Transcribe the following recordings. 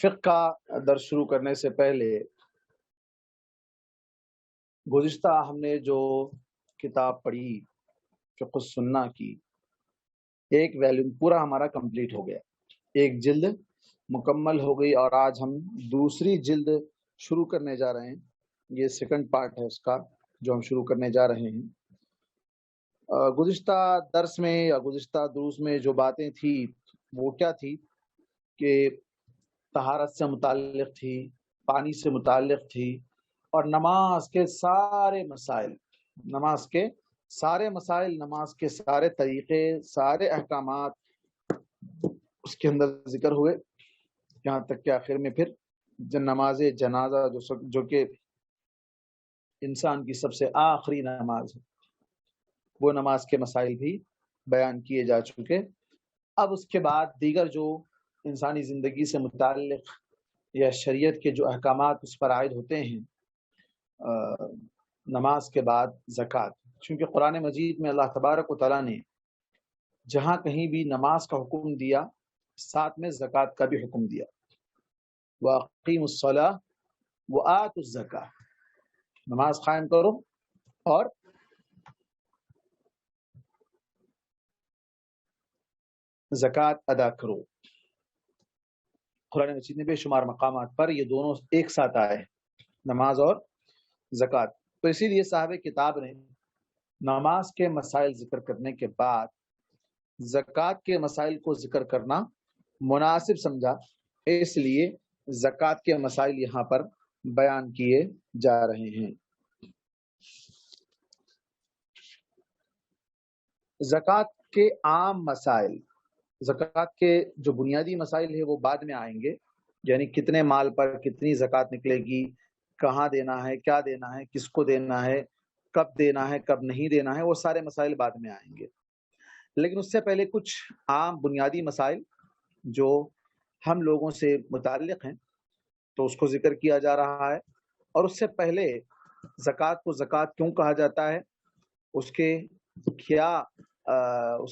فقہ کا درس شروع کرنے سے پہلے گزشتہ ہم نے جو کتاب پڑھی فقہ السنہ کی، ایک ویلیوم پورا ہمارا کمپلیٹ ہو گیا، ایک جلد مکمل ہو گئی، اور آج ہم دوسری جلد شروع کرنے جا رہے ہیں۔ یہ سیکنڈ پارٹ ہے اس کا جو ہم شروع کرنے جا رہے ہیں۔ گزشتہ درس میں یا گزشتہ دروس میں جو باتیں تھی وہ کیا تھی کہ طہارت سے متعلق تھی، پانی سے متعلق تھی، اور نماز کے سارے مسائل، نماز کے سارے طریقے، سارے احکامات اس کے اندر ذکر ہوئے، یہاں تک کہ آخر میں پھر نماز جنازہ جو کہ انسان کی سب سے آخری نماز ہے، وہ نماز کے مسائل بھی بیان کیے جا چکے۔ اب اس کے بعد دیگر جو انسانی زندگی سے متعلق یا شریعت کے جو احکامات اس پر عائد ہوتے ہیں، نماز کے بعد زکوٰۃ، چونکہ قرآن مجید میں اللہ تبارک و تعالیٰ نے جہاں کہیں بھی نماز کا حکم دیا، ساتھ میں زکوٰۃ کا بھی حکم دیا۔ وَأَقِیمُوا الصَّلَاةَ وَآتُوا الزَّکَاةَ، نماز قائم کرو اور زکوٰۃ ادا کرو۔ قرآن مجید میں بے شمار مقامات پر یہ دونوں ایک ساتھ آئے ہیں، نماز اور زکوٰۃ۔ تو اسی لیے صاحب کتاب نے نماز کے مسائل ذکر کرنے کے بعد زکوٰۃ کے مسائل کو ذکر کرنا مناسب سمجھا، اس لیے زکوٰۃ کے مسائل یہاں پر بیان کیے جا رہے ہیں۔ زکوٰۃ کے عام مسائل، زکوٰۃ کے جو بنیادی مسائل ہیں وہ بعد میں آئیں گے، یعنی کتنے مال پر کتنی زکوٰۃ نکلے گی، کہاں دینا ہے، کیا دینا ہے، کس کو دینا ہے، کب دینا ہے، کب نہیں دینا ہے، وہ سارے مسائل بعد میں آئیں گے۔ لیکن اس سے پہلے کچھ عام بنیادی مسائل جو ہم لوگوں سے متعلق ہیں تو اس کو ذکر کیا جا رہا ہے۔ اور اس سے پہلے زکوٰۃ کو زکوٰۃ کیوں کہا جاتا ہے، اس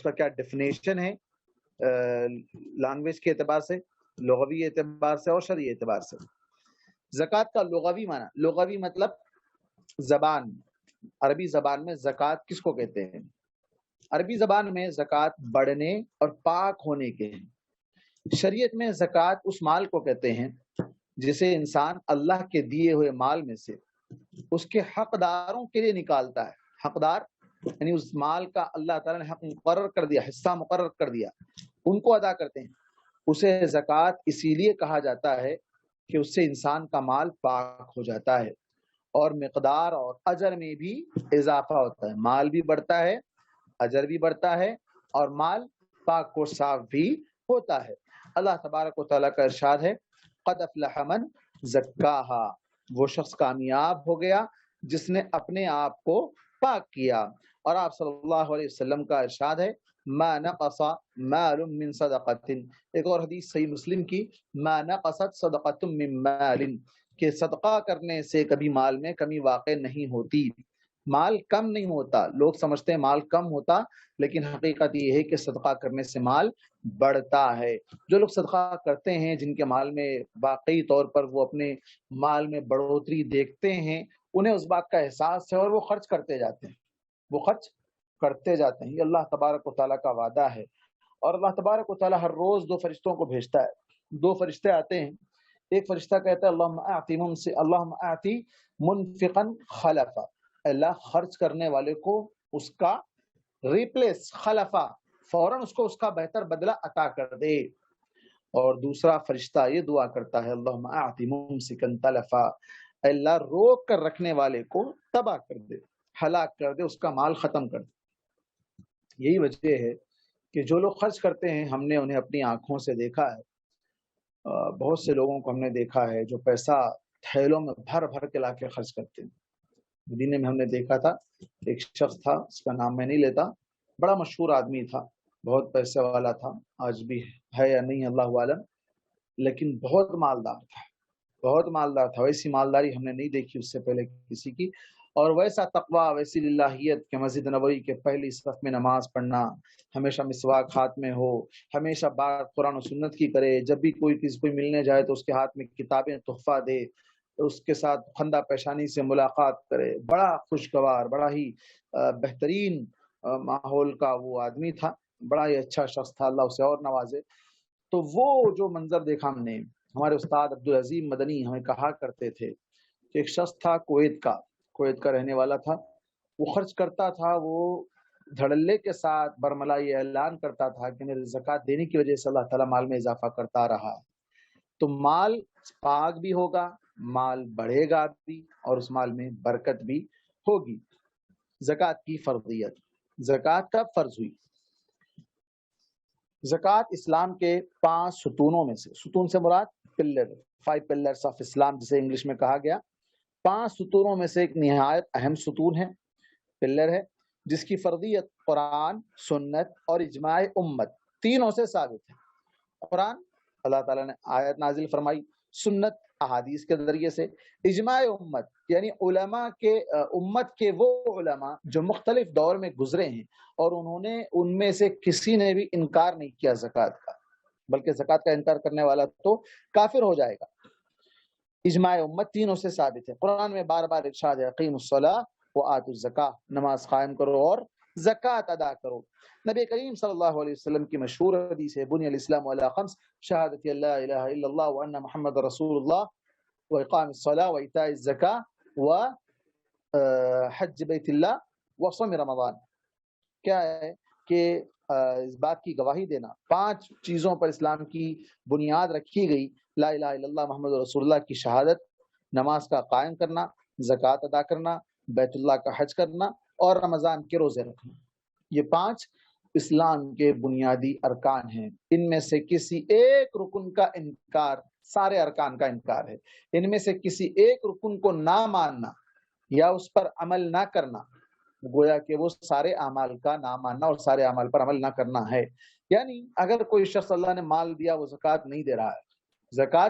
کا کیا ڈیفینیشن ہے لینگویج کے اعتبار سے، لغوی اعتبار سے اور شرعی اعتبار سے۔ زکوٰۃ کا لغوی معنی، لغوی مطلب زبان، عربی زبان میں زکوٰۃ کس کو کہتے ہیں؟ عربی زبان میں زکوٰۃ بڑھنے اور پاک ہونے کے ہیں۔ شریعت میں زکوٰۃ اس مال کو کہتے ہیں جسے انسان اللہ کے دیے ہوئے مال میں سے اس کے حقداروں کے لیے نکالتا ہے۔ حقدار یعنی اس مال کا اللہ تعالیٰ نے حق مقرر کر دیا، حصہ مقرر کر دیا، ان کو ادا کرتے ہیں۔ اسے زکوٰۃ اسی لیے کہا جاتا ہے کہ اس سے انسان کا مال پاک ہو جاتا ہے اور مقدار اور اجر میں بھی اضافہ ہوتا ہے، مال بھی بڑھتا ہے، اجر بھی بڑھتا ہے، اور مال پاک و صاف بھی ہوتا ہے۔ اللہ تبارک و تعالیٰ کا ارشاد ہے، قد افلح من زکاہا، وہ شخص کامیاب ہو گیا جس نے اپنے آپ کو پاک کیا۔ اور آپ صلی اللہ علیہ وسلم کا ارشاد ہے، ما نقص مال من صدقۃ، ایک اور حدیث صحیح مسلم کی، ما نقصت صدقۃ من مال، کہ صدقہ کرنے سے کبھی مال میں کمی واقع نہیں ہوتی، مال کم نہیں ہوتا۔ لوگ سمجھتے ہیں مال کم ہوتا، لیکن حقیقت یہ ہے کہ صدقہ کرنے سے مال بڑھتا ہے۔ جو لوگ صدقہ کرتے ہیں، جن کے مال میں واقعی طور پر وہ اپنے مال میں بڑھوتری دیکھتے ہیں، انہیں اس بات کا احساس ہے اور وہ خرچ کرتے جاتے ہیں، وہ خرچ کرتے جاتے ہیں۔ یہ اللہ تبارک و تعالیٰ کا وعدہ ہے۔ اور اللہ تبارک و تعالیٰ ہر روز دو فرشتوں کو بھیجتا ہے، دو فرشتے آتے ہیں۔ ایک فرشتہ کہتا ہے اللہم اعطی منفقا خلفا، اللہ خرچ کرنے والے کو اس کا ریپلیس، خلفا، فوراً اس کو اس کا بہتر بدلہ عطا کر دے۔ اور دوسرا فرشتہ یہ دعا کرتا ہے، اللہم اعطی ممسکا تلفا، اللہ روک کر رکھنے والے کو تباہ کر دے، ہلاک کر دے، اس کا مال ختم کر دے۔ یہی وجہ ہے کہ جو لوگ خرچ کرتے ہیں، ہم نے انہیں اپنی آنکھوں سے دیکھا ہے، بہت سے لوگوں کو ہم نے دیکھا ہے جو پیسہ تھیلوں میں بھر بھر کے لا کے خرچ کرتے ہیں۔ مدینے میں ہم نے دیکھا تھا، ایک شخص تھا، اس کا نام میں نہیں لیتا، بڑا مشہور آدمی تھا، بہت پیسے والا تھا، آج بھی ہے یا نہیں اللہ عالم، لیکن بہت مالدار تھا، بہت مالدار تھا۔ ویسی مالداری ہم نے نہیں دیکھی اس سے پہلے کسی کی۔ اور ویسا تقوی، ویسی للہیت کہ مسجد نبوی کے پہلی صف میں نماز پڑھنا، ہمیشہ مسواک ہاتھ میں ہو، ہمیشہ بات قرآن و سنت کی کرے، جب بھی کوئی کسی کو ملنے جائے تو اس کے ہاتھ میں کتابیں تحفہ دے، اس کے ساتھ خندہ پیشانی سے ملاقات کرے، بڑا خوشگوار، بڑا ہی بہترین ماحول کا وہ آدمی تھا، بڑا ہی اچھا شخص تھا، اللہ اسے اور نوازے۔ تو وہ جو منظر دیکھا ہم نے، ہمارے استاد عبدالعظیم مدنی ہمیں کہا کرتے تھے کہ ایک شخص تھا کویت کا رہنے والا تھا، وہ خرچ کرتا تھا، وہ دھڑلے کے ساتھ برملا یہ اعلان کرتا تھا کہ میرے زکوٰۃ دینے کی وجہ سے اللہ تعالیٰ مال میں اضافہ کرتا رہا، تو مال پاک بھی ہوگا، مال بڑھے گا بھی، اور اس مال میں برکت بھی ہوگی۔ زکوٰۃ کی فرضیت، زکوٰۃ کب فرض ہوئی؟ زکوٰۃ اسلام کے 5 ستونوں میں سے، ستون سے مراد پلر، 5 pillars آف اسلام جسے انگلش میں کہا گیا، 5 ستونوں میں سے ایک نہایت اہم ستون ہے، پلر ہے، جس کی فرضیت قرآن، سنت اور اجماع امت تینوں سے ثابت ہے۔ قرآن، اللہ تعالیٰ نے آیت نازل فرمائی، سنت احادیث کے ذریعے سے، اجماع امت یعنی علماء کے امت کے وہ علماء جو مختلف دور میں گزرے ہیں اور انہوں نے ان میں سے کسی نے بھی انکار نہیں کیا زکوٰۃ کا، بلکہ زکوٰۃ کا انکار کرنے والا تو کافر ہو جائے گا۔ اجماع امت تینوں سے ثابت ہے۔ قرآن میں بار بار ارشاد ہے اقیموا الصلاۃ وآتوا الزکاۃ، نماز قائم کرو اور زکوٰۃ ادا کرو۔ نبی کریم صلی اللہ علیہ وسلم کی مشہور حدیث ہے بنی الاسلام علی خمس، شہادت اللہ الہ الا اللہ وان محمد رسول اللہ واقام الصلاۃ وایتاء الزکاۃ وحج بیت اللہ وصوم رمضان۔ کیا ہے کہ اس بات کی گواہی دینا، 5 چیزوں پر اسلام کی بنیاد رکھی گئی، لا الہ الا اللہ محمد رسول اللہ کی شہادت، نماز کا قائم کرنا، زکوٰۃ ادا کرنا، بیت اللہ کا حج کرنا اور رمضان کے روزے رکھنا۔ یہ 5 اسلام کے بنیادی ارکان ہیں۔ ان میں سے کسی ایک رکن کا انکار سارے ارکان کا انکار ہے۔ ان میں سے کسی ایک رکن کو نہ ماننا یا اس پر عمل نہ کرنا گویا کہ وہ سارے اعمال کا نہ ماننا اور سارے اعمال پر عمل نہ کرنا ہے۔ یعنی اگر کوئی شخص اللہ نے مال دیا، وہ زکوٰۃ نہیں دے رہا ہے، زکوٰۃ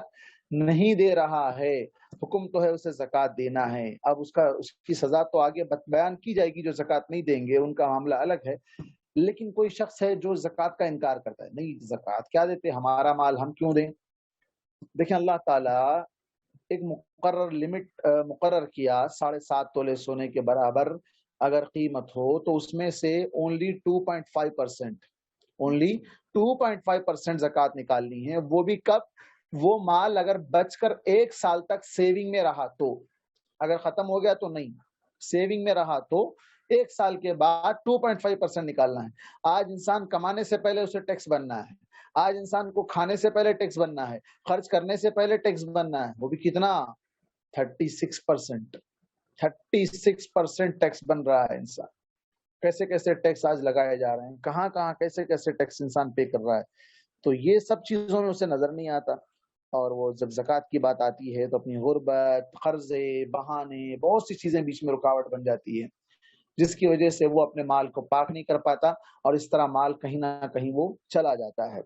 نہیں دے رہا ہے، حکم تو ہے اسے زکوٰۃ دینا ہے۔ اب اس کی سزا تو آگے بیان کی جائے گی، جو زکوٰۃ نہیں دیں گے ان کا معاملہ الگ ہے۔ لیکن کوئی شخص ہے جو زکوٰۃ کا انکار کرتا ہے، نہیں زکوٰۃ کیا دیتے، ہمارا مال ہم کیوں دیں؟ دیکھیں اللہ تعالیٰ ایک مقرر لمٹ مقرر کیا، 7.5 تولے سونے کے برابر اگر قیمت ہو تو اس میں سے اونلی 2.5% زکوٰۃ نکالنی ہے۔ وہ بھی کب؟ وہ مال اگر بچ کر 1 سال تک سیونگ میں رہا تو، اگر ختم ہو گیا تو نہیں، سیونگ میں رہا تو 1 سال کے بعد 2.5% نکالنا ہے۔ آج انسان کمانے سے پہلے اسے ٹیکس بننا ہے، آج انسان کو کھانے سے پہلے ٹیکس بننا ہے، خرچ کرنے سے پہلے ٹیکس بننا ہے، وہ بھی کتنا؟ 36% ٹیکس بن رہا ہے۔ انسان کیسے کیسے ٹیکس آج لگائے جا رہے ہیں، کہاں کہاں کیسے کیسے ٹیکس انسان پے کر رہا ہے، تو یہ سب چیزوں میں اسے نظر نہیں آتا۔ اور وہ جب زکوٰۃ کی بات آتی ہے تو اپنی غربت، قرضے، بہانے، بہت سی چیزیں بیچ میں رکاوٹ بن جاتی ہے، جس کی وجہ سے وہ اپنے مال کو پاک نہیں کر پاتا اور اس طرح مال کہیں نہ کہیں وہ چلا جاتا ہے۔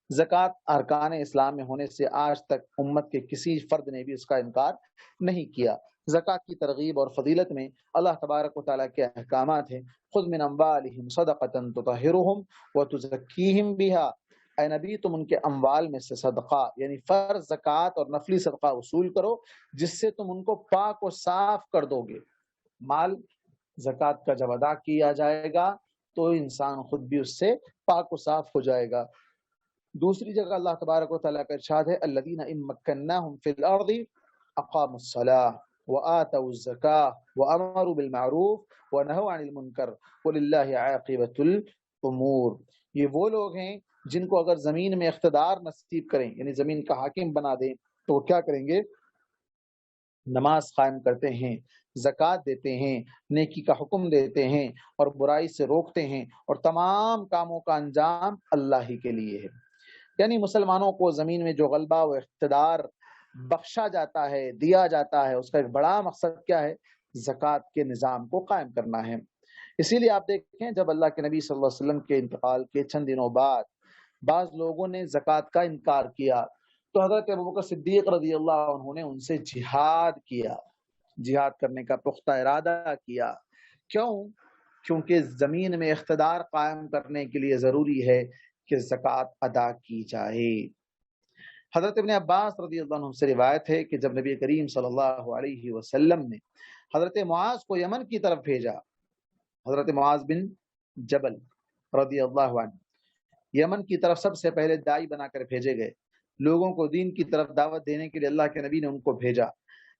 زکوٰۃ ارکان اسلام میں ہونے سے آج تک امت کے کسی فرد نے بھی اس کا انکار نہیں کیا۔ زکوٰۃ کی ترغیب اور فضیلت میں اللہ تبارک و تعالیٰ کے احکامات ہیں، خذ من اموالہم صدقۃ تطہرہم وتزکیہم بہا، اے نبی تم ان کے اموال میں سے صدقہ یعنی فرض زکوٰۃ اور نفلی صدقہ وصول کرو جس سے تم ان کو پاک و صاف کر دو گے۔ مال زکوٰۃ کا جب ادا کیا جائے گا تو انسان خود بھی اس سے پاک و صاف ہو جائے گا۔ دوسری جگہ اللہ تبارک و تعالیٰ کا ارشاد ہے الذین ان مکناہم فی الارض اقاموا الصلاۃ وآتوا الزکاۃ وامروا بالمعروف ونہوا عن المنکر وللہ عاقبۃ الامور۔ یہ وہ لوگ ہیں جن کو اگر زمین میں اقتدار نصیب کریں، یعنی زمین کا حاکم بنا دیں، تو وہ کیا کریں گے؟ نماز قائم کرتے ہیں، زکوٰۃ دیتے ہیں، نیکی کا حکم دیتے ہیں اور برائی سے روکتے ہیں، اور تمام کاموں کا انجام اللہ ہی کے لیے ہے۔ یعنی مسلمانوں کو زمین میں جو غلبہ و اقتدار بخشا جاتا ہے، دیا جاتا ہے، اس کا ایک بڑا مقصد کیا ہے؟ زکوٰۃ کے نظام کو قائم کرنا ہے۔ اسی لیے آپ دیکھیں جب اللہ کے نبی صلی اللہ علیہ وسلم کے انتقال کے چند دنوں بعد بعض لوگوں نے زکوٰۃ کا انکار کیا تو حضرت ابوبکر صدیق رضی اللہ عنہ نے ان سے جہاد کیا، جہاد کرنے کا پختہ ارادہ کیا۔ کیوں؟ کیونکہ زمین میں اقتدار قائم کرنے کے لیے ضروری ہے کہ زکوٰۃ ادا کی جائے۔ حضرت ابن عباس رضی اللہ عنہ سے روایت ہے کہ جب نبی کریم صلی اللہ علیہ وسلم نے حضرت معاذ کو یمن کی طرف بھیجا، حضرت معاذ بن جبل رضی اللہ عنہ یمن کی طرف سب سے پہلے داعی بنا کر بھیجے گئے، لوگوں کو دین کی طرف دعوت دینے کے لیے اللہ کے نبی نے ان کو بھیجا۔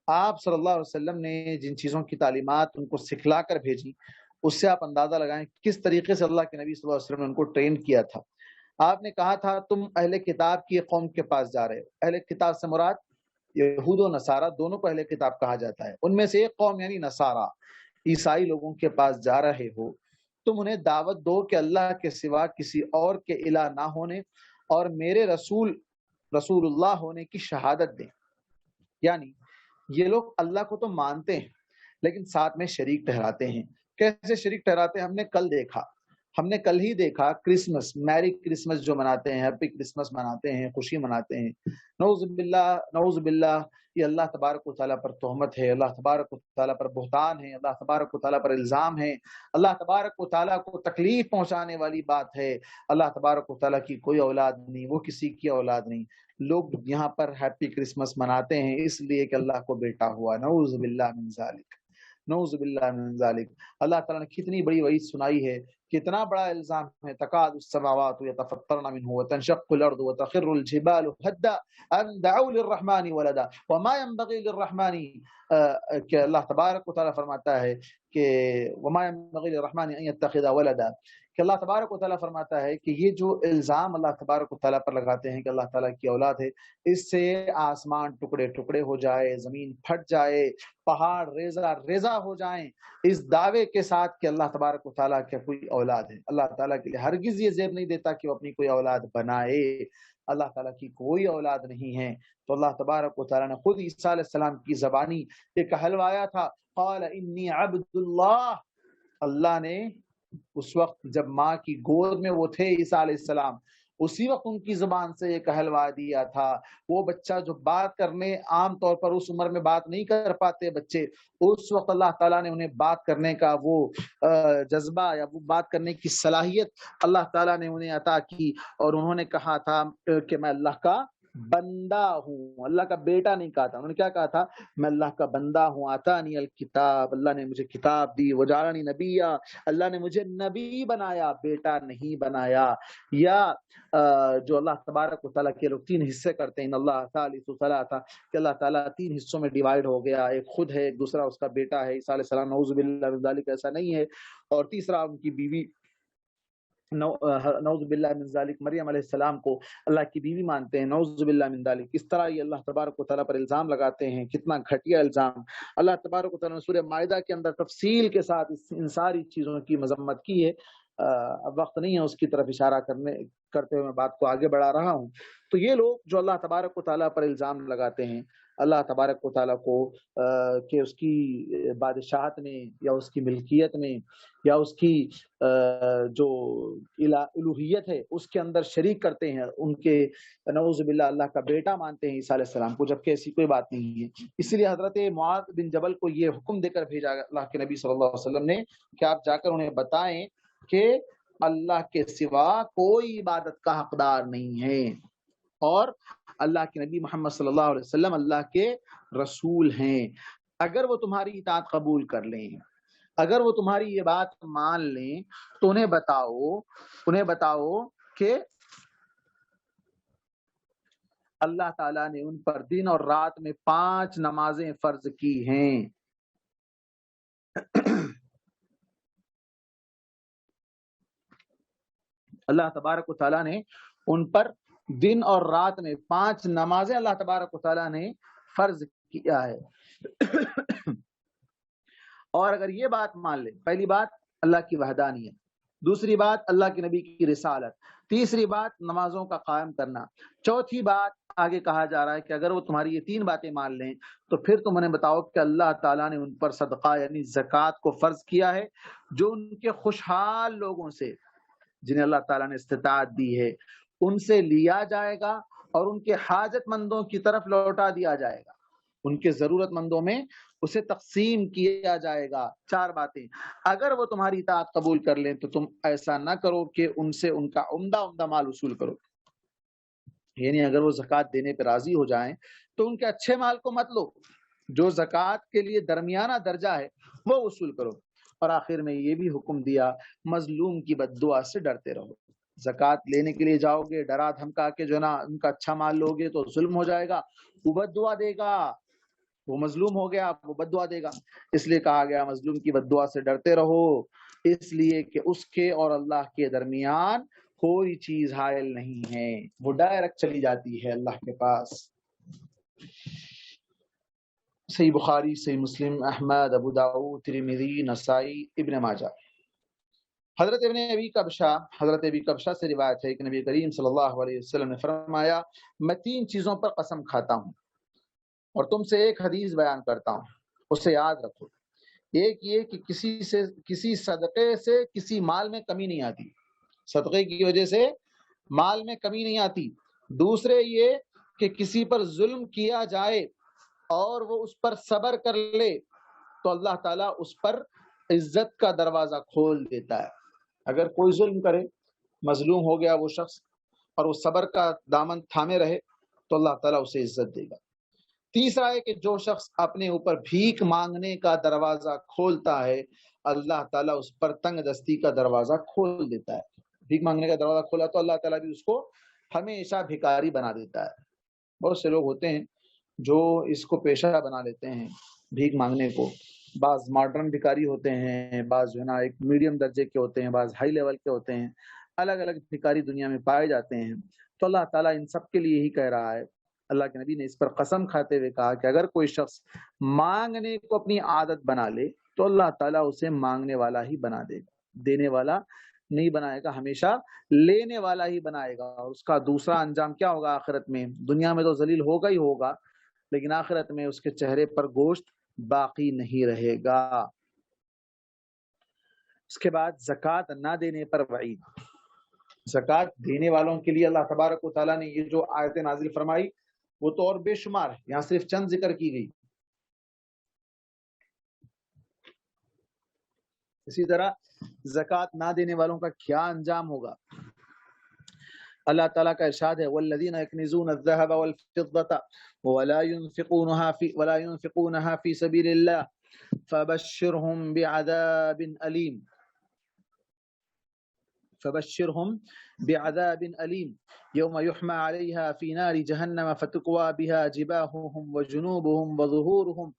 آپ صلی اللہ علیہ وسلم نے جن چیزوں کی تعلیمات ان کو سکھلا کر بھیجی، اس سے آپ اندازہ لگائیں کس طریقے سے اللہ کے نبی صلی اللہ علیہ وسلم نے ان کو ٹرین کیا تھا۔ آپ نے کہا تھا تم اہل کتاب کی قوم کے پاس جا رہے ہو۔ اہل کتاب سے مراد یہود و نصارہ دونوں کو اہل کتاب کہا جاتا ہے، ان میں سے ایک قوم یعنی نصارہ عیسائی لوگوں کے پاس جا رہے ہو، تم انہیں دعوت دو کہ اللہ کے سوا کسی اور کے الہ نہ ہونے اور میرے رسول اللہ ہونے کی شہادت دیں۔ یعنی یہ لوگ اللہ کو تو مانتے ہیں لیکن ساتھ میں شریک ٹھہراتے ہیں۔ کیسے شریک ٹھہراتے ہیں؟ ہم نے کل ہی دیکھا کرسمس، میری کرسمس جو مناتے ہیں، ہیپی کرسمس مناتے ہیں، خوشی مناتے ہیں۔ نعوذ باللہ یہ اللہ تبارک و تعالیٰ پر تہمت ہے، اللہ تبارک و تعالیٰ پر بہتان ہے، اللہ تبارک و تعالیٰ پر الزام ہے، اللہ تبارک و تعالیٰ کو تکلیف پہنچانے والی بات ہے۔ اللہ تبارک و تعالیٰ کی کوئی اولاد نہیں، وہ کسی کی اولاد نہیں۔ لوگ یہاں پر ہیپی کرسمس مناتے ہیں اس لیے کہ اللہ کو بیٹا ہوا، نعوذ باللہ من ذالک، نعوذ باللہ من ذالک۔ اللہ تعالیٰ نے کتنی بڑی وعید سنائی ہے، کتنا بڑا الزام ہے۔ تکاد السماوات یتفطرن منه وتنشق الارض وتخر الجبال هدا ان دعوا للرحمن ولدا وما ينبغي للرحمن، کہ اللہ تبارک و تعالیٰ فرماتا ہے کہ وما ينبغي للرحمن ان يتخذ ولدا، کہ اللہ تبارک و تعالیٰ فرماتا ہے کہ یہ جو الزام اللہ تبارک و تعالیٰ پر لگاتے ہیں کہ اللہ تعالیٰ کی اولاد ہے، اس سے آسمان ٹکڑے ٹکڑے ہو جائے، زمین پھٹ جائے، پہاڑ ریزہ ریزہ ہو جائیں، اس دعوے کے ساتھ کہ اللہ تبارک و تعالیٰ کی کوئی اولاد ہے۔ اللہ تعالیٰ کے لیے ہرگز یہ زیب نہیں دیتا کہ وہ اپنی کوئی اولاد بنائے، اللہ تعالیٰ کی کوئی اولاد نہیں ہے۔ تو اللہ تبارک و تعالیٰ نے خود عیسیٰ علیہ السلام کی زبانی ایک کہلوایا تھا، قال انی عبد اللہ۔ اللہ نے اس وقت جب ماں کی گود میں وہ تھے عیسیٰ علیہ السلام، اسی وقت ان کی زبان سے یہ کہلوا دیا تھا۔ وہ بچہ جو بات کرنے عام طور پر اس عمر میں بات نہیں کر پاتے بچے، اس وقت اللہ تعالیٰ نے انہیں بات کرنے کا وہ جذبہ یا وہ بات کرنے کی صلاحیت اللہ تعالیٰ نے انہیں عطا کی، اور انہوں نے کہا تھا کہ میں اللہ کا بندہ ہوں، اللہ کا بیٹا نہیں کہا تھا، انہوں نے کیا کہا تھا؟ میں اللہ کا بندہ ہوں، آتانی الکتاب، اللہ نے مجھے کتاب دی، وجعلنی نبیا، اللہ نے مجھے نبی بنایا، بیٹا نہیں بنایا۔ یا جو اللہ تبارک و تعالیٰ کے لوگ تین حصے کرتے ہیں، ان اللہ ثالث ثلاثہ، کہ اللہ تعالیٰ تین حصوں میں ڈیوائیڈ ہو گیا، ایک خود ہے، ایک دوسرا اس کا بیٹا ہے عیسیٰ علیہ السلام، نعوذ باللہ من ذالک، ایسا نہیں ہے، اور تیسرا ان کی بیوی نعوذ باللہ من ذالک، مریم علیہ السلام کو اللہ کی بیوی مانتے ہیں، نعوذ باللہ من ذالک۔ اس طرح یہ اللہ تبارک و تعالیٰ پر الزام لگاتے ہیں، کتنا گھٹیا الزام۔ اللہ تبارک و تعالیٰ نے سورہ مائدہ کے اندر تفصیل کے ساتھ ان ساری چیزوں کی مذمت کی ہے۔ اب وقت نہیں ہے اس کی طرف اشارہ کرتے ہوئے میں بات کو آگے بڑھا رہا ہوں۔ تو یہ لوگ جو اللہ تبارک و تعالیٰ پر الزام لگاتے ہیں، اللہ تبارک و تعالیٰ کو کہ اس کی بادشاہت میں یا اس کی ملکیت میں یا اس کی جو الوہیت ہے اس کے اندر شریک کرتے ہیں، ان کے نعوذ باللہ اللہ کا بیٹا مانتے ہیں عیسیٰ علیہ السلام کو، جبکہ ایسی کوئی بات نہیں ہے۔ اس لیے حضرت معاذ بن جبل کو یہ حکم دے کر بھیجا اللہ کے نبی صلی اللہ علیہ وسلم نے کہ آپ جا کر انہیں بتائیں کہ اللہ کے سوا کوئی عبادت کا حقدار نہیں ہے، اور اللہ کے نبی محمد صلی اللہ علیہ وسلم اللہ کے رسول ہیں۔ اگر وہ تمہاری اطاعت قبول کر لیں، اگر وہ تمہاری یہ بات مان لیں تو انہیں بتاؤ کہ اللہ تعالیٰ نے ان پر دن اور رات میں 5 نمازیں فرض کی ہیں۔ اللہ تبارک و تعالیٰ نے ان پر دن اور رات میں 5 نمازیں اللہ تبارک و تعالیٰ نے فرض کیا ہے۔ اور اگر یہ بات مان لیں، پہلی بات اللہ کی وحدانیت، دوسری بات اللہ کے نبی کی رسالت، تیسری بات نمازوں کا قائم کرنا، چوتھی بات آگے کہا جا رہا ہے کہ اگر وہ تمہاری یہ 3 باتیں مان لیں تو پھر تم انہیں بتاؤ کہ اللہ تعالیٰ نے ان پر صدقہ یعنی زکوٰۃ کو فرض کیا ہے، جو ان کے خوشحال لوگوں سے جنہیں اللہ تعالیٰ نے استطاعت دی ہے ان سے لیا جائے گا اور ان کے حاجت مندوں کی طرف لوٹا دیا جائے گا، ان کے ضرورت مندوں میں اسے تقسیم کیا جائے گا۔ 4 باتیں، اگر وہ تمہاری اطاعت قبول کر لیں تو تم ایسا نہ کرو کہ ان سے ان کا عمدہ مال وصول کرو، یعنی اگر وہ زکوٰۃ دینے پہ راضی ہو جائیں تو ان کے اچھے مال کو مت لو، جو زکوٰۃ کے لیے درمیانہ درجہ ہے وہ وصول کرو۔ اور آخر میں یہ بھی حکم دیا مظلوم کی بد دعا سے ڈرتے رہو۔ زکوٰۃ لینے کے لیے جاؤ گے، ڈرا دھمکا کے جو نا ان کا اچھا مال لوگے تو ظلم ہو جائے گا، وہ بد دعا دے گا، وہ مظلوم ہو گیا وہ بد دعا دے گا۔ اس لیے کہا گیا مظلوم کی بد دعا سے ڈرتے رہو، اس لیے کہ اس کے اور اللہ کے درمیان کوئی چیز حائل نہیں ہے، وہ ڈائریکٹ چلی جاتی ہے اللہ کے پاس۔ صحیح بخاری، صحیح مسلم، احمد، ابو داؤد، ترمذی، نسائی، ابن ماجہ۔ حضرت ابی کبشہ سے روایت ہے کہ نبی کریم صلی اللہ علیہ وسلم نے فرمایا میں 3 چیزوں پر قسم کھاتا ہوں اور تم سے ایک حدیث بیان کرتا ہوں، اسے یاد رکھو۔ ایک یہ کہ کسی صدقے سے کسی مال میں کمی نہیں آتی، صدقے کی وجہ سے مال میں کمی نہیں آتی۔ دوسرے یہ کہ کسی پر ظلم کیا جائے اور وہ اس پر صبر کر لے تو اللہ تعالیٰ اس پر عزت کا دروازہ کھول دیتا ہے۔ اگر کوئی ظلم کرے، مظلوم ہو گیا وہ شخص اور وہ صبر کا دامن تھامے رہے تو اللہ تعالیٰ اسے عزت دے گا۔ تیسرا ہے کہ جو شخص اپنے اوپر بھیک مانگنے کا دروازہ کھولتا ہے اللہ تعالیٰ اس پر تنگ دستی کا دروازہ کھول دیتا ہے۔ بھیک مانگنے کا دروازہ کھولا تو اللہ تعالیٰ بھی اس کو ہمیشہ بھکاری بنا دیتا ہے۔ بہت سے لوگ ہوتے ہیں جو اس کو پیشہ بنا لیتے ہیں بھیک مانگنے کو، بعض ماڈرن بھکاری ہوتے ہیں، بعض جو ہے نا ایک میڈیم درجے کے ہوتے ہیں، بعض ہائی لیول کے ہوتے ہیں، الگ الگ بھکاری دنیا میں پائے جاتے ہیں۔ تو اللہ تعالیٰ ان سب کے لیے یہی کہہ رہا ہے، اللہ کے نبی نے اس پر قسم کھاتے ہوئے کہا کہ اگر کوئی شخص مانگنے کو اپنی عادت بنا لے تو اللہ تعالیٰ اسے مانگنے والا ہی بنا دے گا، دینے والا نہیں بنائے گا، ہمیشہ لینے والا ہی بنائے گا۔ اور اس کا دوسرا انجام کیا ہوگا آخرت میں؟ دنیا میں تو ذلیل ہوگا ہی ہوگا، لیکن آخرت میں اس کے چہرے پر گوشت باقی نہیں رہے گا۔ اس کے بعد زکوٰۃ نہ دینے پر وعید۔ زکوٰۃ دینے والوں کے لیے اللہ تبارک و تعالیٰ نے یہ جو آیت نازل فرمائی وہ تو اور بے شمار ہے، یہاں صرف چند ذکر کی گئی۔ اسی طرح زکوٰۃ نہ دینے والوں کا کیا انجام ہوگا؟ اللہ تعالیٰ کا ارشاد ہے والذین یکنزون الذهب والفضة ولا ينفقونها في سبيل الله فبشرهم بعذاب أليم يوم يحمى عليها في نار جهنم فتكوى بها جباههم وجنوبهم وظهورهم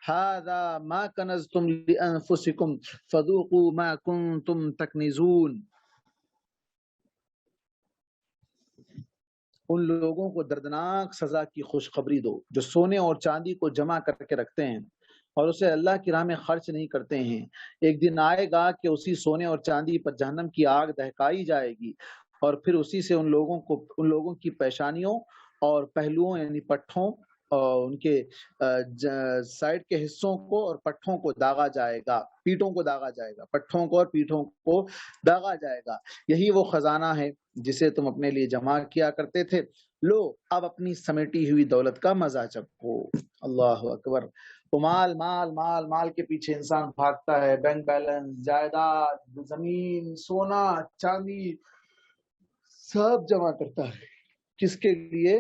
هذا ما كنزتم لأنفسكم فذوقوا ما كنتم تكنزون۔ ان لوگوں کو دردناک سزا کی خوشخبری دو جو سونے اور چاندی کو جمع کر کے رکھتے ہیں اور اسے اللہ کی راہ میں خرچ نہیں کرتے ہیں۔ ایک دن آئے گا کہ اسی سونے اور چاندی پر جہنم کی آگ دہکائی جائے گی اور پھر اسی سے ان لوگوں کی پیشانیوں اور پہلوؤں یعنی پٹھوں اور ان کے سائڈ کے حصوں کو اور پٹھوں کو داغا جائے گا، پیٹھوں کو داغا جائے گا، پٹھوں کو اور پیٹھوں کو داغا جائے گا۔ یہی وہ خزانہ ہے جسے تم اپنے لیے جمع کیا کرتے تھے، لو اب اپنی سمیٹی ہوئی دولت کا مزہ چکھو۔ اللہ اکبر۔ تو مال مال مال مال کے پیچھے انسان بھاگتا ہے، بینک بیلنس، جائیداد، زمین، سونا، چاندی سب جمع کرتا ہے، کس کے لیے؟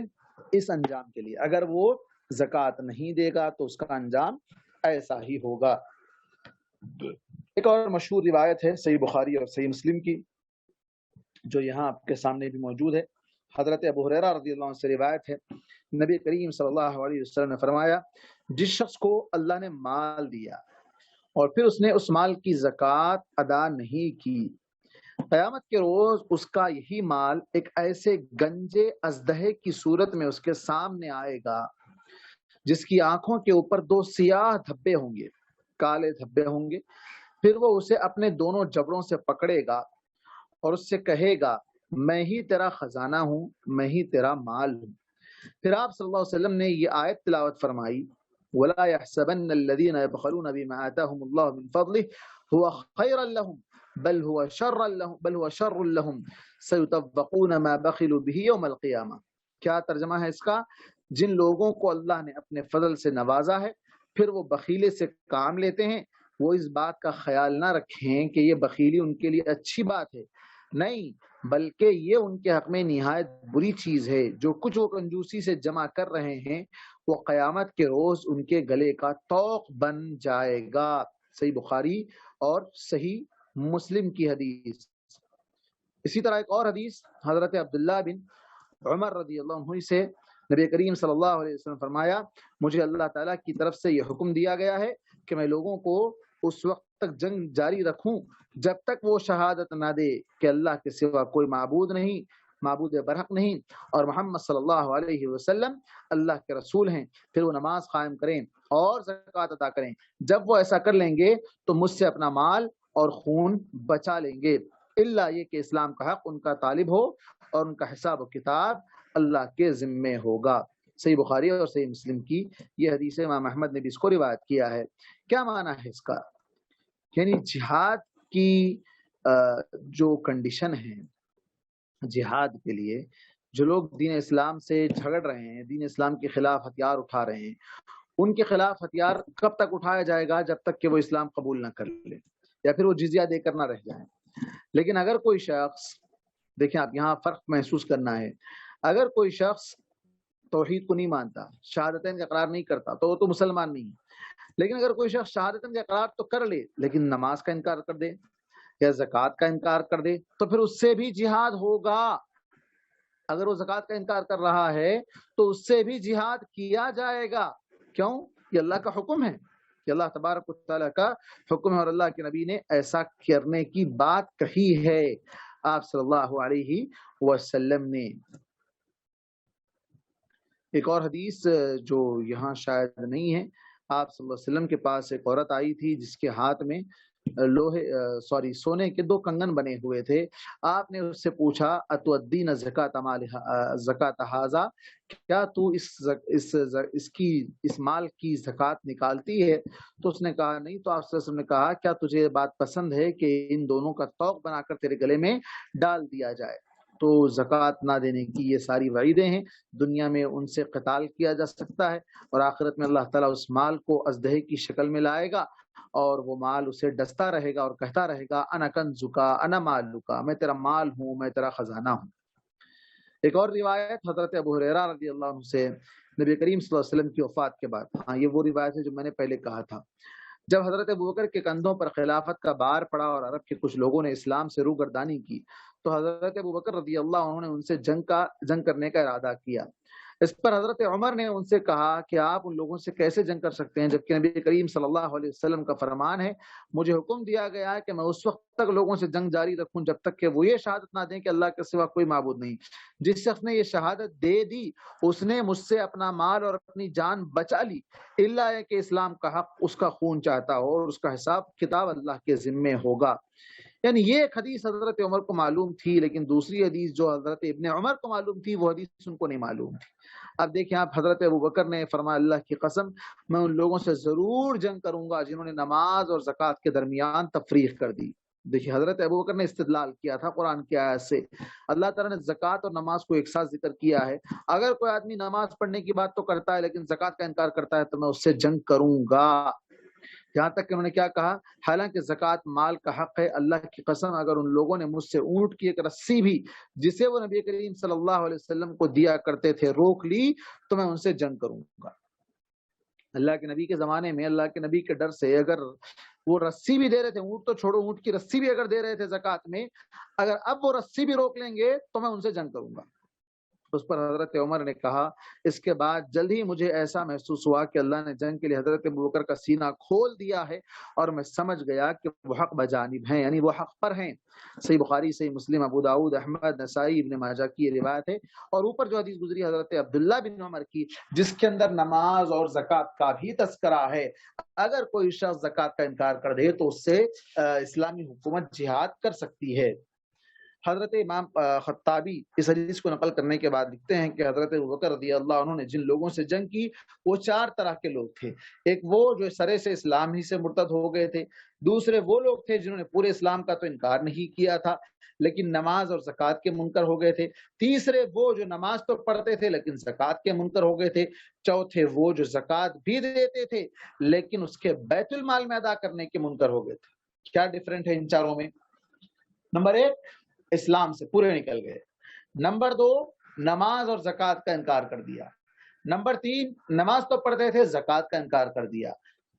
اس انجام کے لیے۔ اگر وہ زکوٰۃ نہیں دے گا تو اس کا انجام ایسا ہی ہوگا۔ ایک اور مشہور روایت ہے صحیح بخاری اور صحیح مسلم کی جو یہاں آپ کے سامنے بھی موجود ہے۔ حضرت ابو ہریرہ رضی اللہ عنہ سے روایت ہے، نبی کریم صلی اللہ علیہ وسلم نے فرمایا جس شخص کو اللہ نے مال دیا اور پھر اس نے اس مال کی زکوٰۃ ادا نہیں کی، قیامت کے روز اس کا یہی مال ایک ایسے گنجے ازدہے کی صورت میں اس کے سامنے آئے گا جس کی آنکھوں کے اوپر 2 سیاہ دھبے ہوں گے، کالے دھبے ہوں گے۔ پھر وہ اسے اپنے دونوں جبڑوں سے پکڑے گا اور اس سے کہے گا میں ہی تیرا خزانہ ہوں، میں ہی تیرا مال ہوں۔ پھر آپ صلی اللہ علیہ وسلم نے یہ آیت تلاوت فرمائی وَلَا يَحْسَبَنَّ الَّذِينَ يَبْخَلُونَ بِمَا آتَاهُمُ اللَّهُ مِنْ فَضْلِهِ هُوَ خَيْرًا لَهُمْ بَلْ هُوَ شَرٌّ لَهُمْ سَيُطَوَّقُونَ مَا بَخِلُوا بِهِ يَوْمَ الْقِيَامَةِ۔ کیا ترجمہ ہے اس کا؟ جن لوگوں کو اللہ نے اپنے فضل سے نوازا ہے پھر وہ بخیلے سے کام لیتے ہیں، وہ اس بات کا خیال نہ رکھیں کہ یہ بخیلی ان کے لیے اچھی بات ہے، نہیں بلکہ یہ ان کے حق میں نہایت بری چیز ہے۔ جو کچھ وہ کنجوسی سے جمع کر رہے ہیں وہ قیامت کے روز ان کے گلے کا طوق بن جائے گا۔ صحیح بخاری اور صحیح مسلم کی حدیث۔ اسی طرح ایک اور حدیث حضرت عبداللہ بن عمر رضی اللہ عنہ سے نبی کریم صلی اللہ علیہ وسلم فرمایا، مجھے اللہ تعالیٰ کی طرف سے یہ حکم دیا گیا ہے کہ میں لوگوں کو اس وقت تک جنگ جاری رکھوں جب تک وہ شہادت نہ دے کہ اللہ کے سوا کوئی معبود نہیں، معبود برحق نہیں، اور محمد صلی اللہ علیہ وسلم اللہ کے رسول ہیں۔ پھر وہ نماز قائم کریں اور زکوٰۃ ادا کریں۔ جب وہ ایسا کر لیں گے تو مجھ سے اپنا مال اور خون بچا لیں گے، الا یہ کہ اسلام کا حق ان کا طالب ہو اور ان کا حساب و کتاب اللہ کے ذمے ہوگا۔ صحیح بخاری اور صحیح مسلم کی یہ حدیث امام احمد نے بھی اس کو روایت کیا ہے۔ کیا معنی ہے اس کا؟ یعنی جہاد کی جو کنڈیشن ہے، جہاد کے لیے جو لوگ دین اسلام سے جھگڑ رہے ہیں، دین اسلام کے خلاف ہتھیار اٹھا رہے ہیں، ان کے خلاف ہتھیار کب تک اٹھایا جائے گا؟ جب تک کہ وہ اسلام قبول نہ کر لے یا پھر وہ جزیہ دے کر نہ رہ جائیں۔ لیکن اگر کوئی شخص، دیکھیں آپ یہاں فرق محسوس کرنا ہے، اگر کوئی شخص توحید کو نہیں مانتا، شہادتین کا اقرار نہیں کرتا تو وہ تو مسلمان نہیں ہے۔ لیکن اگر کوئی شخص شہادتین کا اقرار تو کر لے لیکن نماز کا انکار کر دے یا زکوٰۃ کا انکار کر دے تو پھر اس سے بھی جہاد ہوگا۔ اگر وہ زکوٰۃ کا انکار کر رہا ہے تو اس سے بھی جہاد کیا جائے گا۔ کیوں؟ یہ اللہ کا حکم ہے، کہ اللہ تبارک و تعالیٰ کا حکم ہے اور اللہ کے نبی نے ایسا کرنے کی بات کہی ہے آپ صلی اللہ علیہ وسلم نے۔ ایک اور حدیث جو یہاں شاید نہیں ہے، آپ صلی اللہ علیہ وسلم کے پاس ایک عورت آئی تھی جس کے ہاتھ میں سونے کے 2 کنگن بنے ہوئے تھے۔ آپ نے اس سے پوچھا اتؤدین زکات ھذا، کیا تو اس مال کی زکات نکالتی ہے؟ تو اس نے کہا نہیں۔ تو آپ صلی اللہ علیہ وسلم نے کہا کیا تجھے بات پسند ہے کہ ان دونوں کا طوق بنا کر تیرے گلے میں ڈال دیا جائے؟ تو زکوٰۃ نہ دینے کی یہ ساری وعیدیں ہیں۔ دنیا میں ان سے قتال کیا جا سکتا ہے اور آخرت میں اللہ تعالیٰ اس مال کو ازدہے کی شکل میں لائے گا اور وہ مال اسے ڈستا رہے گا اور کہتا رہے گا انا کنزکا انا مالکا، میں تیرا مال ہوں، میں تیرا خزانہ ہوں۔ ایک اور روایت حضرت ابو ہریرہ رضی اللہ عنہ سے نبی کریم صلی اللہ علیہ وسلم کی وفات کے بعد، ہاں یہ وہ روایت ہے جو میں نے پہلے کہا تھا، جب حضرت ابوبکر کے کندھوں پر خلافت کا بار پڑا اور عرب کے کچھ لوگوں نے اسلام سے روگردانی کی تو حضرت ابوبکر رضی اللہ عنہ نے ان سے جنگ کرنے کا ارادہ کیا۔ اس پر حضرت عمر نے ان سے کہا کہ آپ ان لوگوں سے کیسے جنگ کر سکتے ہیں جبکہ نبی کریم صلی اللہ علیہ وسلم کا فرمان ہے، مجھے حکم دیا گیا ہے کہ میں اس وقت تک لوگوں سے جنگ جاری رکھوں جب تک کہ وہ یہ شہادت نہ دیں کہ اللہ کے سوا کوئی معبود نہیں۔ جس شخص نے یہ شہادت دے دی اس نے مجھ سے اپنا مال اور اپنی جان بچا لی، الا ہے کہ اسلام کا حق اس کا خون چاہتا ہو اور اس کا حساب کتاب اللہ کے ذمے ہوگا۔ یعنی یہ ایک حدیث حضرت عمر کو معلوم تھی، لیکن دوسری حدیث جو حضرت ابن عمر کو معلوم تھی وہ حدیث ان کو نہیں معلوم تھی۔ اب دیکھیں آپ، حضرت ابوبکر نے فرمایا اللہ کی قسم میں ان لوگوں سے ضرور جنگ کروں گا جنہوں نے نماز اور زکوٰۃ کے درمیان تفریق کر دی۔ دیکھیے حضرت ابوبکر نے استدلال کیا تھا قرآن کی آیت سے، اللہ تعالیٰ نے زکوٰۃ اور نماز کو ایک ساتھ ذکر کیا ہے۔ اگر کوئی آدمی نماز پڑھنے کی بات تو کرتا ہے لیکن زکوٰۃ کا انکار کرتا ہے تو میں اس سے جنگ کروں گا۔ یہاں تک کہ انہوں نے کیا کہا، حالانکہ زکوٰۃ مال کا حق ہے، اللہ کی قسم اگر ان لوگوں نے مجھ سے اونٹ کی ایک رسی بھی جسے وہ نبی کریم صلی اللہ علیہ وسلم کو دیا کرتے تھے روک لی تو میں ان سے جنگ کروں گا۔ اللہ کے نبی کے زمانے میں اللہ کے نبی کے ڈر سے اگر وہ رسی بھی دے رہے تھے، اونٹ تو چھوڑو، اونٹ کی رسی بھی اگر دے رہے تھے زکوٰۃ میں، اگر اب وہ رسی بھی روک لیں گے تو میں ان سے جنگ کروں گا۔ اس پر حضرت عمر نے کہا اس کے بعد جلد ہی مجھے ایسا محسوس ہوا کہ اللہ نے جنگ کے لیے حضرت ابوبکر کا سینہ کھول دیا ہے اور میں سمجھ گیا کہ وہ حق بجانب ہیں، یعنی وہ حق پر ہیں۔ صحیح بخاری، صحیح مسلم، ابو داؤد، احمد، نسائی، ابن ماجہ کی یہ روایت ہے۔ اور اوپر جو حدیث گزری حضرت عبداللہ بن عمر کی جس کے اندر نماز اور زکوٰۃ کا بھی تذکرہ ہے، اگر کوئی شخص زکوٰۃ کا انکار کر دے تو اس سے اسلامی حکومت جہاد کر سکتی ہے۔ حضرت امام خطابی اس حدیث کو نقل کرنے کے بعد لکھتے ہیں کہ حضرت ابوبکر رضی اللہ عنہ نے جن لوگوں سے جنگ کی وہ 4 طرح کے لوگ تھے. ایک وہ جو سرے سے اسلام ہی سے مرتد ہو گئے تھے. دوسرے وہ لوگ تھے جنہوں نے پورے اسلام کا تو انکار نہیں کیا تھا لیکن نماز اور زکوٰۃ کے منکر ہو گئے تھے. تیسرے وہ جو نماز تو پڑھتے تھے لیکن زکوٰۃ کے منکر ہو گئے تھے. چوتھے وہ جو زکوٰۃ بھی دیتے تھے لیکن اس کے بیت المال میں ادا کرنے کے منکر ہو گئے تھے. کیا ڈفرنٹ ہے ان چاروں میں؟ نمبر 1 اسلام سے پورے نکل گئے. نمبر 2 نماز اور زکوٰۃ کا انکار کر دیا. نمبر 3 نماز تو پڑھتے تھے زکوٰۃ کا انکار کر دیا.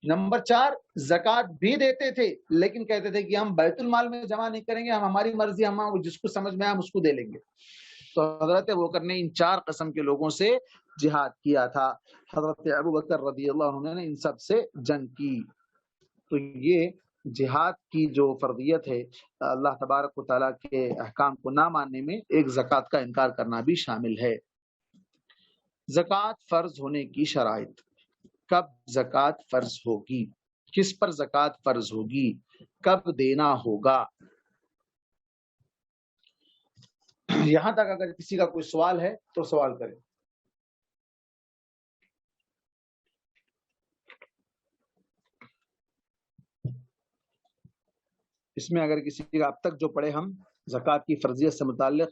نمبر 4 زکوٰۃ بھی دیتے تھے لیکن کہتے تھے کہ ہم بیت المال میں جمع نہیں کریں گے, ہم ہماری مرضی, ہم جس کو سمجھ میں ہم اس کو دے لیں گے. تو حضرت ابوبکر نے ان 4 قسم کے لوگوں سے جہاد کیا تھا. حضرت ابوبکر رضی اللہ عنہ نے ان سب سے جنگ کی. تو یہ جہاد کی جو فرضیت ہے اللہ تبارک و تعالیٰ کے احکام کو نہ ماننے میں ایک زکوٰۃ کا انکار کرنا بھی شامل ہے. زکوٰۃ فرض ہونے کی شرائط. کب زکوٰۃ فرض ہوگی, کس پر زکوٰۃ فرض ہوگی, کب دینا ہوگا. یہاں تک اگر کسی کا کوئی سوال ہے تو سوال کریں. اس میں اگر کسی کا اب تک جو پڑھے ہم زکوٰۃ کی فرضیت سے متعلق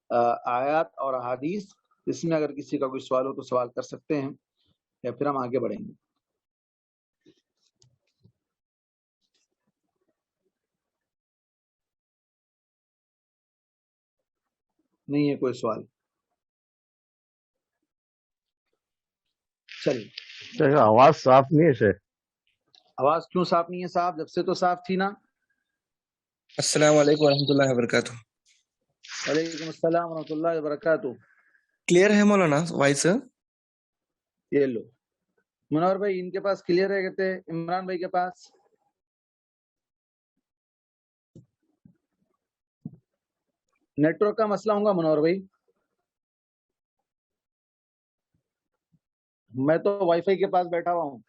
آیات اور احادیث, اس میں اگر کسی کا کوئی سوال ہو تو سوال کر سکتے ہیں یا پھر ہم آگے بڑھیں گے. نہیں ہے کوئی سوال؟ چلیے. آواز صاف نہیں ہے سر. آواز کیوں صاف نہیں ہے صاحب؟ جب سے تو صاف تھی نا. السلام علیکم ورحمۃ اللہ وبرکاتہ. وعلیکم السلام ورحمۃ اللہ وبرکاتہ. کلیئر ہے مولانا وائس؟ یہ لو منور بھائی, ان کے پاس کلیئر ہے کہتے ہیں. عمران بھائی کے پاس نیٹ ورک کا مسئلہ ہوگا. منور بھائی میں تو وائی فائی کے پاس بیٹھا ہوا ہوں,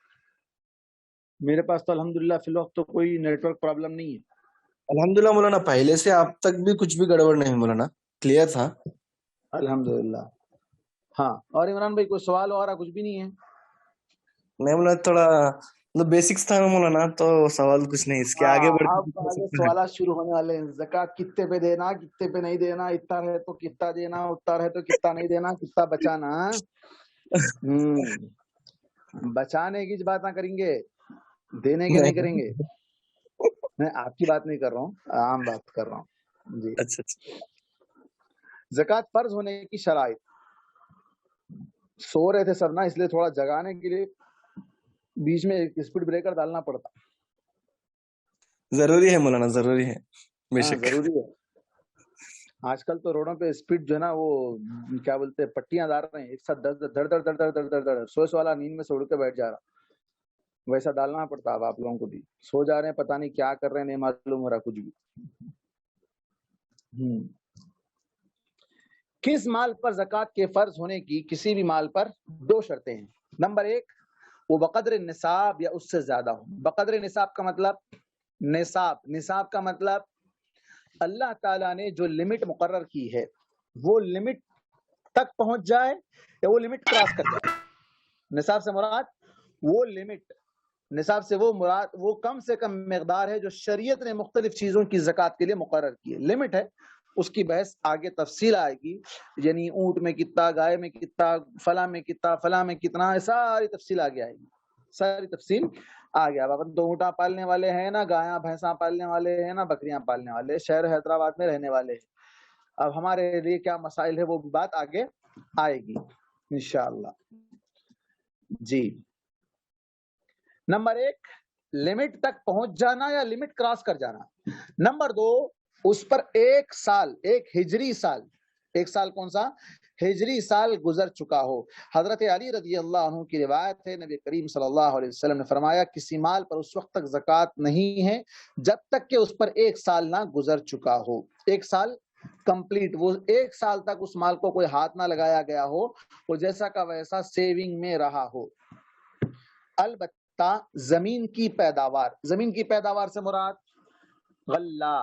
میرے پاس تو الحمدللہ فی الوقت تو کوئی نیٹ ورک پرابلم نہیں ہے. الحمدللہ مولانا, پہلے سے اب تک بھی کچھ بھی گڑبڑ نہیں مولانا, کلیئر تھا الحمدللہ. ہاں, اور عمران بھائی کوئی سوال وغیرہ کچھ بھی نہیں ہے؟ نہیں مولانا, تھوڑا بیسکس تھا مولانا, تو سوال کچھ نہیں, اس کے آگے اب بڑھ آگے سوالات شروع ہونے والے ہیں. زکوٰۃ کتنے پہ دینا, کتنے پہ نہیں دینا, اتنا ہے تو کتنا دینا, اتنا ہے تو کتنا نہیں دینا, کتنا بچانا. بچانے کی بات نہ کریں گے, دینے کے نہیں کریں گے. میں آپ کی بات نہیں کر رہا ہوں, عام بات کر رہا ہوں جی. اچھا. زکوٰۃ فرض ہونے کی شرائط. سو رہے تھے سب نا, اس لیے تھوڑا جگانے کے لیے بیچ میں ایک اسپیڈ بریکر ڈالنا پڑتا. ضروری ہے مولانا, ضروری ہے, بے شک ضروری ہے. آج کل تو روڈوں پہ اسپیڈ جو ہے نا وہ کیا بولتے ہیں, پٹیاں ڈال رہے ہیں ایک ساتھ, دھڑ دھڑ دھڑ دھڑ دھڑ دھڑ دھڑ, سوچ والا نیند میں سے اڑ کے بیٹھ جا رہا. ویسا ڈالنا پڑتا. اب آپ لوگوں کو بھی سو جا رہے ہیں, پتہ نہیں کیا کر رہے ہیں, نہیں معلوم ہو رہا کچھ بھی. کس مال پر زکوٰۃ کے فرض ہونے کی کسی بھی مال پر 2 شرطیں ہیں. نمبر 1 وہ بقدر نصاب یا اس سے زیادہ ہو. بقدر نصاب کا مطلب, نصاب کا مطلب اللہ تعالیٰ نے جو لمٹ مقرر کی ہے وہ لمٹ تک پہنچ جائے یا وہ لمٹ کراس کر جائے. نصاب سے مراد وہ لمٹ, نصاب سے وہ مراد وہ کم سے کم مقدار ہے جو شریعت نے مختلف چیزوں کی زکوٰۃ کے لیے مقرر کی ہے. لمٹ ہے, اس کی بحث آگے تفصیل آئے گی, یعنی اونٹ میں کتنا, گائے میں کتنا, فلاں میں کتنا, فلاں میں کتنا, ساری تفصیل آگے آئے گی, ساری تفصیل آ گیا. اب تو اونٹاں پالنے والے ہیں نا, گایاں بھینساں پالنے والے ہیں نا, بکریاں پالنے والے, شہر حیدرآباد میں رہنے والے ہیں. اب ہمارے لیے کیا مسائل ہے وہ بات آگے آئے گی انشاءاللہ جی. نمبر 1 لمٹ تک پہنچ جانا یا لمٹ کراس کر جانا. نمبر 2 اس پر 1 سال, ایک ہجری سال, 1 سال کون سا, ہجری سال گزر چکا ہو. حضرت علی رضی اللہ عنہ کی روایت ہے, نبی کریم صلی اللہ علیہ وسلم نے فرمایا کسی مال پر اس وقت تک زکوٰۃ نہیں ہے جب تک کہ اس پر 1 سال نہ گزر چکا ہو. 1 سال کمپلیٹ, وہ 1 سال تک اس مال کو کوئی ہاتھ نہ لگایا گیا ہو, وہ جیسا کا ویسا سیونگ میں رہا ہو. البتہ زمین کی پیداوار, زمین کی پیداوار سے مراد غلہ,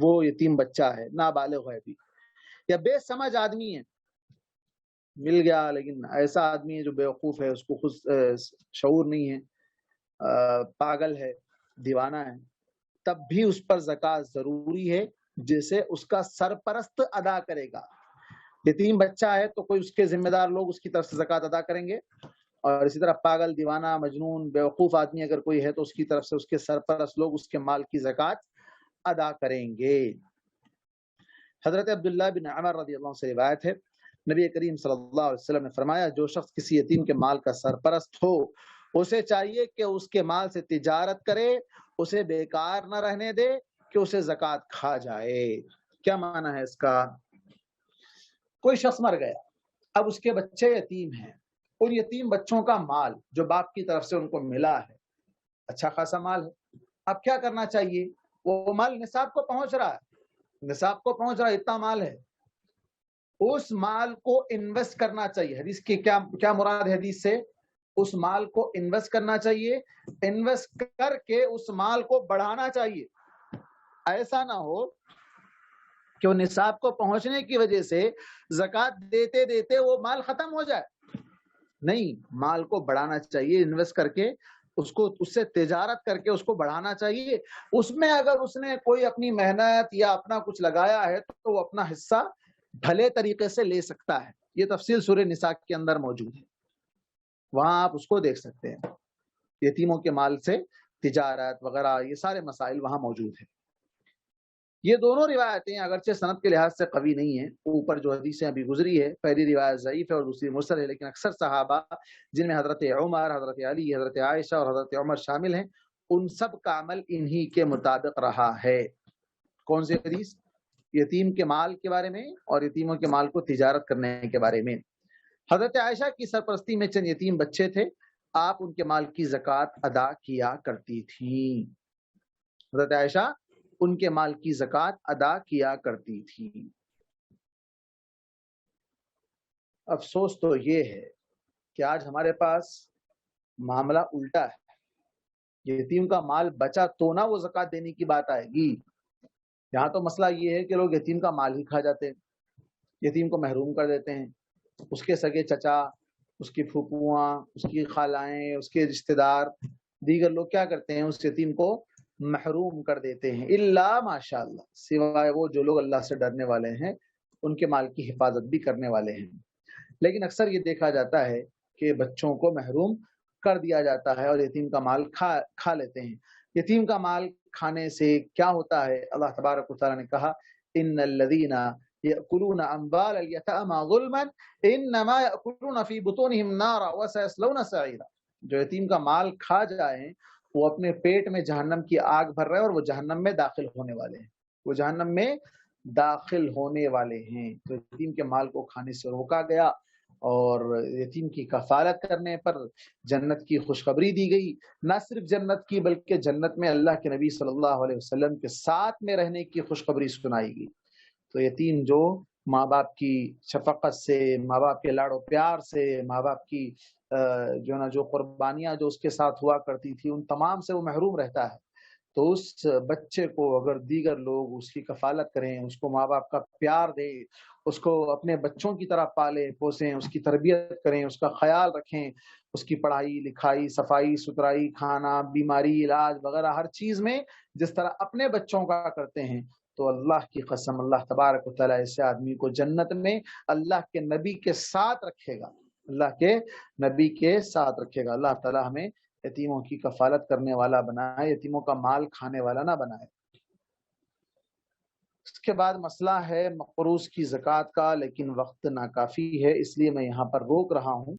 وہ یتیم بچہ ہے، نابالغ ہے ابھی، یا بے سمجھ آدمی ہے، مل گیا لیکن ایسا آدمی ہے جو بیوقوف ہے، اس کو خود شعور نہیں ہے، پاگل ہے، دیوانہ ہے، تب بھی اس پر زکوٰۃ ضروری ہے جسے اس کا سرپرست ادا کرے گا۔ یتیم بچہ ہے تو کوئی اس کے ذمہ دار لوگ اس کی طرف سے زکوٰۃ ادا کریں گے، اور اسی طرح پاگل، دیوانہ، مجنون، بیوقوف آدمی اگر کوئی ہے تو اس کی طرف سے اس کے سرپرست لوگ اس کے مال کی زکوٰۃ ادا کریں گے۔ حضرت عبداللہ بن عمر رضی اللہ عنہ سے روایت ہے، نبی کریم صلی اللہ علیہ وسلم نے فرمایا، جو شخص کسی یتیم کے مال کا سرپرست ہو اسے چاہیے کہ اس کے مال سے تجارت کرے، اسے بیکار نہ رہنے دے کہ اسے زکوٰۃ کھا جائے۔ کیا معنی ہے اس کا؟ کوئی شخص مر گیا، اب اس کے بچے یتیم ہیں، ان یتیم بچوں کا مال جو باپ کی طرف سے ان کو ملا ہے، اچھا خاصا مال ہے، اب کیا کرنا چاہیے؟ وہ مال نصاب کو پہنچ رہا ہے، نصاب کو پہنچ رہا ہے، اتنا مال ہے، اس مال کو انویسٹ کرنا چاہیے۔ حدیث کی کیا مراد ہے حدیث سے؟ اس مال کو انویسٹ کرنا چاہیے، انویسٹ کر کے اس مال کو بڑھانا چاہیے۔ ایسا نہ ہو کہ وہ نصاب کو پہنچنے کی وجہ سے زکوٰۃ دیتے دیتے وہ مال ختم ہو جائے، نہیں، مال کو بڑھانا چاہیے، انویسٹ کر کے اس سے تجارت کر کے اس کو بڑھانا چاہیے۔ اس میں اگر اس نے کوئی اپنی محنت یا اپنا کچھ لگایا ہے تو وہ اپنا حصہ بھلے طریقے سے لے سکتا ہے۔ یہ تفصیل سورہ نساء کے اندر موجود ہے، وہاں آپ اس کو دیکھ سکتے ہیں، یتیموں کے مال سے تجارت وغیرہ، یہ سارے مسائل وہاں موجود ہیں۔ یہ دونوں روایتیں اگرچہ سند کے لحاظ سے قوی نہیں ہیں، اوپر جو حدیثیں ابھی گزری ہے، پہلی روایت ضعیف ہے اور دوسری مرسل ہے، لیکن اکثر صحابہ جن میں حضرت عمر، حضرت علی، حضرت عائشہ اور حضرت عمر شامل ہیں، ان سب کا عمل انہی کے مطابق رہا ہے۔ کون سی حدیث؟ یتیم کے مال کے بارے میں اور یتیموں کے مال کو تجارت کرنے کے بارے میں۔ حضرت عائشہ کی سرپرستی میں چند یتیم بچے تھے، آپ ان کے مال کی زکوٰۃ ادا کیا کرتی تھیں۔ حضرت عائشہ ان کے مال کی زکوٰۃ ادا کیا کرتی تھی۔ افسوس تو یہ ہے کہ آج ہمارے پاس معاملہ الٹا ہے، یتیم کا مال بچا تو نہ وہ زکوٰۃ دینے کی بات آئے گی۔ یہاں تو مسئلہ یہ ہے کہ لوگ یتیم کا مال ہی کھا جاتے ہیں، یتیم کو محروم کر دیتے ہیں، اس کے سگے چچا، اس کی پھوپھواں، اس کی خالائیں، اس کے رشتہ دار، دیگر لوگ کیا کرتے ہیں؟ اس یتیم کو محروم کر دیتے ہیں، الا ماشاء اللہ، سوائے وہ جو لوگ اللہ سے ڈرنے والے ہیں، ان کے مال کی حفاظت بھی کرنے والے ہیں۔ لیکن اکثر یہ دیکھا جاتا ہے کہ بچوں کو محروم کر دیا جاتا ہے اور یتیم کا مال کھا لیتے ہیں۔ یتیم کا مال کھانے سے کیا ہوتا ہے؟ اللہ تبارک و تعالیٰ نے کہا، ان الذین یأکلون اموال الیتامی ظلما انما یأکلون فی بطونہم نارا وسیصلون سعیرا۔ جو یتیم کا مال کھا جائیں وہ اپنے پیٹ میں جہنم کی آگ بھر رہے ہیں اور وہ جہنم میں داخل ہونے والے ہیں، وہ جہنم میں داخل ہونے والے ہیں۔ تو یتیم کے مال کو کھانے سے روکا گیا اور یتیم کی کفالت کرنے پر جنت کی خوشخبری دی گئی۔ نہ صرف جنت کی بلکہ جنت میں اللہ کے نبی صلی اللہ علیہ وسلم کے ساتھ میں رہنے کی خوشخبری سنائی گئی۔ تو یتیم جو ماں باپ کی شفقت سے، ماں باپ کے لاڑ و پیار سے، ماں باپ کی جو قربانیاں جو اس کے ساتھ ہوا کرتی تھی، ان تمام سے وہ محروم رہتا ہے۔ تو اس بچے کو اگر دیگر لوگ اس کی کفالت کریں، اس کو ماں باپ کا پیار دیں، اس کو اپنے بچوں کی طرح پالیں پوسیں، اس کی تربیت کریں، اس کا خیال رکھیں، اس کی پڑھائی لکھائی، صفائی ستھرائی، کھانا، بیماری، علاج وغیرہ ہر چیز میں جس طرح اپنے بچوں کا کرتے ہیں، تو اللہ کی قسم اللہ تبارک و تعالیٰ ایسے آدمی کو جنت میں اللہ کے نبی کے ساتھ رکھے گا، اللہ کے نبی کے ساتھ رکھے گا۔ اللہ تعالیٰ ہمیں یتیموں کی کفالت کرنے والا بنائے، یتیموں کا مال کھانے والا نہ بنائے۔ اس کے بعد مسئلہ ہے مقروض کی زکوٰۃ کا، لیکن وقت ناکافی ہے اس لیے میں یہاں پر روک رہا ہوں۔